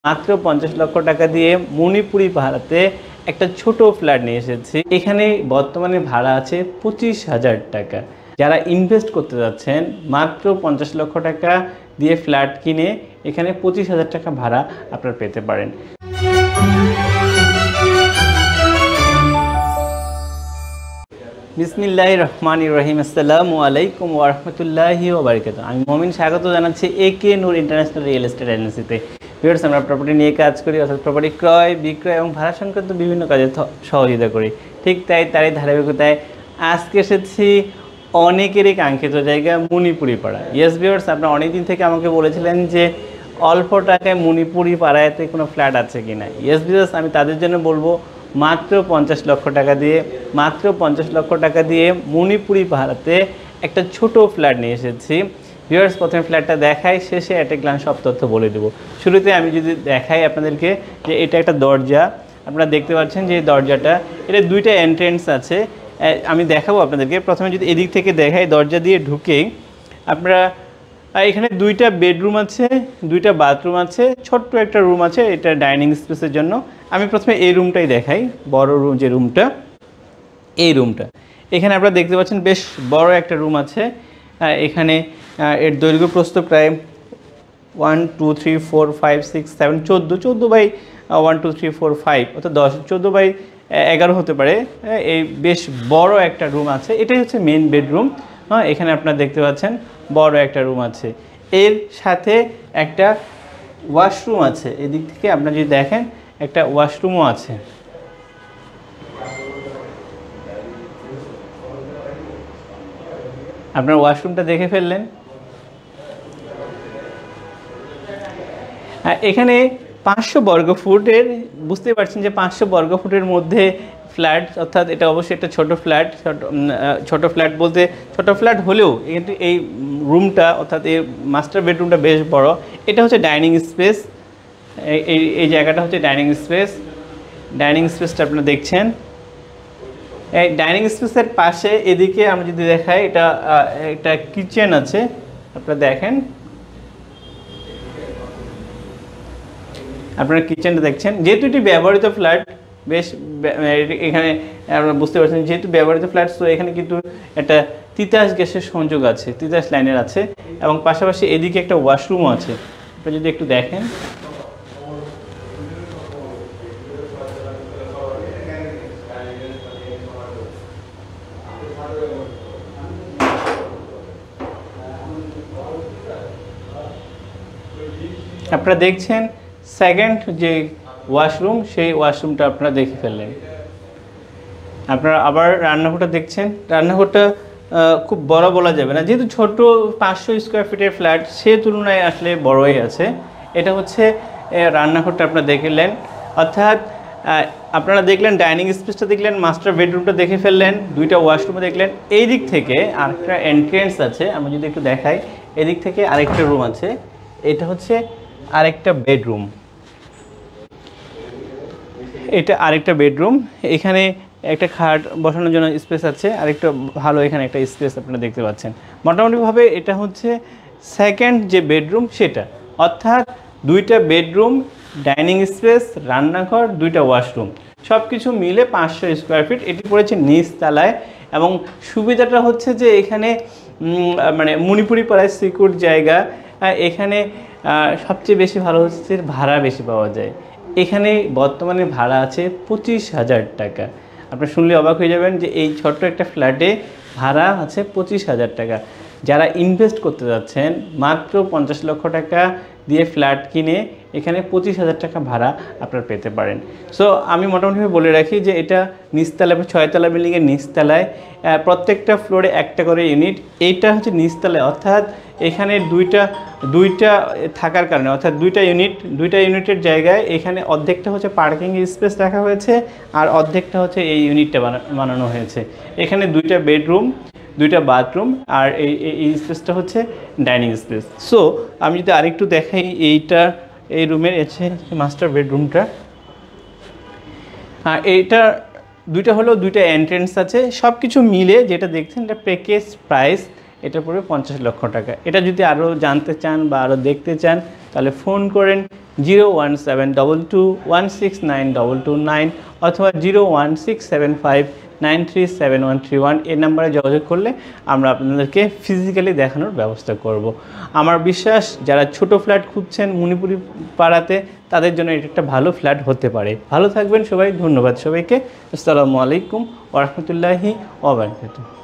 মাত্র 50 লক্ষ টাকা দিয়ে মণিপুরি ভাড়াতে একটা ছোট ফ্ল্যাট নিয়ে এসেছি। এখানে বর্তমানে ভাড়া আছে 25,000 টাকা। যারা ইনভেস্ট করতে যাচ্ছেন মাত্র 50 লক্ষ টাকা দিয়ে ফ্ল্যাট কিনে এখানে 25,000 টাকা ভাড়া আপনারা পেতে পারেন। বিসমিল্লাহির রহমানির রহিম। আসসালামু আলাইকুম ওয়া রাহমাতুল্লাহি ওয়া বারাকাতুহু। আমি মুমিন, স্বাগত জানাচ্ছি একে নূর ইন্টারন্যাশনাল রিয়েল এস্টেট এজেন্সিতে। ভিউয়ার্স, আমরা প্রপার্টি নিয়ে কাজ করি, অর্থাৎ প্রপার্টি ক্রয় বিক্রয় এবং ভাড়া সংক্রান্ত বিভিন্ন কাজে সহযোগিতা করি। ঠিক তারই ধারাবাহিকতায় আজকে এসেছি অনেকেরই কাঙ্ক্ষিত জায়গা মণিপুরি পাড়া। ইয়েস ভিউয়ার্স, আপনারা অনেকদিন থেকে আমাকে বলেছিলেন যে অল্প টাকায় মণিপুরি পাড়াতে কোনো ফ্ল্যাট আছে কিনা। ইয়েস ভিউয়ার্স, আমি তাদের জন্য বলবো মাত্র 50 লক্ষ টাকা দিয়ে মণিপুরি ভাড়াতে একটা ছোট ফ্ল্যাট নিয়ে এসেছি। ভিউয়ার্স, প্রথমে ফ্ল্যাটটা দেখাই, শেষে একটা গ্লান্স সব তথ্য বলে দেবো। শুরুতে আমি যদি দেখাই আপনাদেরকে যে এটা একটা দরজা, আপনারা দেখতে পাচ্ছেন যে দরজাটা, এটা দুইটা এন্ট্রেন্স আছে। আমি দেখাবো আপনাদেরকে। প্রথমে যদি এদিক থেকে দেখাই, দরজা দিয়ে ঢুকেই আপনারা এখানে দুইটা বেডরুম আছে, দুইটা বাথরুম আছে, ছোট্ট একটা রুম আছে, এটা ডাইনিং স্পেসের জন্য। আমি প্রথমে এই রুমটাই দেখাই, বড় রুম যে রুমটা, এই রুমটা। এখানে আপনারা দেখতে পাচ্ছেন বেশ বড় একটা রুম আছে। এখানে এর দৈর্ঘ্য প্রস্থ প্রায় 1 2 3 4 5 6 7 14 বাই 1 2 3 4 5 অর্থাৎ 14 বাই 11 হতে পারে। এই বেশ বড় একটা রুম আছে। এটাই হচ্ছে মেইন বেডরুম। এখানে আপনারা দেখতে পাচ্ছেন বড় একটা রুম আছে, এর সাথে একটা ওয়াশরুম আছে। এদিক থেকে আপনারা যদি দেখেন একটা ওয়াশরুমও আছে। আপনার ওয়াশরুমটা দেখে ফেললেন। এখানে 500 বর্গফুটের, বুঝতে পারছেন যে 500 বর্গফুটের মধ্যে ফ্ল্যাট, অর্থাৎ এটা অবশ্যই একটা ছোট ফ্ল্যাট। ছোট ফ্ল্যাট বলতে ছোট ফ্ল্যাট হলেও কিন্তু এই রুমটা, অর্থাৎ এই মাস্টার বেডরুমটা বেশ বড়। এটা হচ্ছে ডাইনিং স্পেস। এই জায়গাটা হচ্ছে ডাইনিং স্পেস। ডাইনিং স্পেসটা আপনারা দেখছেন। এই ডাইনিং স্পেসের পাশে এদিকে আমরা যদি দেখাই, এটা একটা কিচেন আছে, আপনারা দেখেন। আপনারা কিচেনটা দেখছেন। যেহেতু এটি ব্যবহৃত ফ্ল্যাট, বেশ এখানে আপনারা বুঝতে পারছেন যেহেতু ব্যবহৃত ফ্ল্যাট, তো এখানে কিন্তু একটা তিতাস গ্যাসের সংযোগ আছে, তিতাস লাইনের আছে, এবং পাশাপাশি এদিকে একটা ওয়াশরুমও আছে। আপনারা যদি একটু দেখেন, আপনারা দেখছেন সেকেন্ড যে ওয়াশরুম, সেই ওয়াশরুমটা আপনারা দেখে ফেললেন। আপনারা আবার রান্নাঘরটা দেখছেন। রান্নাঘরটা খুব বড় বলা যাবে না, যেহেতু ছোট 500 স্কোয়ার ফিটের ফ্ল্যাট, সে তুলনায় আসলে বড়ই আছে। এটা হচ্ছে রান্নাঘরটা আপনারা দেখলেন, অর্থাৎ আপনারা দেখলেন ডাইনিং স্পেসটা দেখলেন, মাস্টার বেডরুমটা দেখে ফেললেন, দুইটা ওয়াশরুম দেখলেন। এই দিক থেকে আরেকটা এন্ট্রেন্স আছে, আমরা যদি একটু দেখাই, এদিক থেকে আরেকটা রুম আছে। এটা হচ্ছে আরেকটা বেডরুম, এটা আরেকটা বেডরুম। এখানে একটা খাট বসানোর জন্য স্পেস আছে, আরেকটা ভালো এখানে একটা স্পেস আপনারা দেখতে পাচ্ছেন। মোটামুটিভাবে এটা হচ্ছে সেকেন্ড যে বেডরুম সেটা, অর্থাৎ দুইটা বেডরুম, ডাইনিং স্পেস, রান্নাঘর, দুইটা ওয়াশরুম, সব কিছু মিলে 500 স্কোয়ার ফিট। এটি পড়েছে নিচতলায়, এবং সুবিধাটা হচ্ছে যে এখানে মানে মণিপুরি পাড়ায় সিকিউর জায়গা। এখানে সবচেয়ে বেশি ভালো হচ্ছে ভাড়া বেশি পাওয়া যায়। এখানে বর্তমানে ভাড়া আছে 25,000 টাকা। আপনারা শুনলে অবাক হয়ে যাবেন যে এই ছোট্ট একটা ফ্ল্যাটে ভাড়া আছে 25,000 টাকা। যারা ইনভেস্ট করতে যাচ্ছেন মাত্র 50 লক্ষ টাকা দিয়ে ফ্ল্যাট কিনে এখানে 25,000 টাকা ভাড়া আপনারা পেতে পারেন। সো আমি মোটামুটি বলে রাখি যে এটা নিচতলায়, 6তলা বিল্ডিংয়ের নিচতলায়, প্রত্যেকটা ফ্লোরে একটা করে ইউনিট। এইটা হচ্ছে নিচতলায়, অর্থাৎ এখানে দুইটা থাকার কারণে, অর্থাৎ দুইটা ইউনিটের জায়গায় এখানে অর্ধেকটা হচ্ছে পার্কিং স্পেস রাখা হয়েছে, আর অর্ধেকটা হচ্ছে এই ইউনিটটা বানানো হয়েছে। এখানে দুইটা বেডরুম, দুইটা বাথরুম, আর এই স্পেসটা হচ্ছে ডাইনিং স্পেস। সো আমি যদি আরেকটু দেখাই, এই রুমের এসে মাস্টার বেডরুমটা, এইটা দুইটা এন্ট্রেন্স আছে। সব কিছু মিলে যেটা দেখছেন এটা প্যাকেজ প্রাইস এটা পড়বে 50 লক্ষ টাকা। এটা যদি আরও জানতে চান বা আরও দেখতে চান তাহলে ফোন করেন 01722169229 অথবা 01675937131 এই নাম্বারে যোগাযোগ করলে আমরা আপনাদেরকে ফিজিক্যালি দেখানোর ব্যবস্থা করব। আমার বিশ্বাস যারা ছোট ফ্ল্যাট খুঁজছেন মণিপুরি পাড়াতে তাদের জন্য এটা একটা ভালো ফ্ল্যাট হতে পারে। ভালো থাকবেন সবাই, ধন্যবাদ সবাইকে। আসসালামু আলাইকুম ওয়া রাহমাতুল্লাহি ওয়া বারাকাতুহু।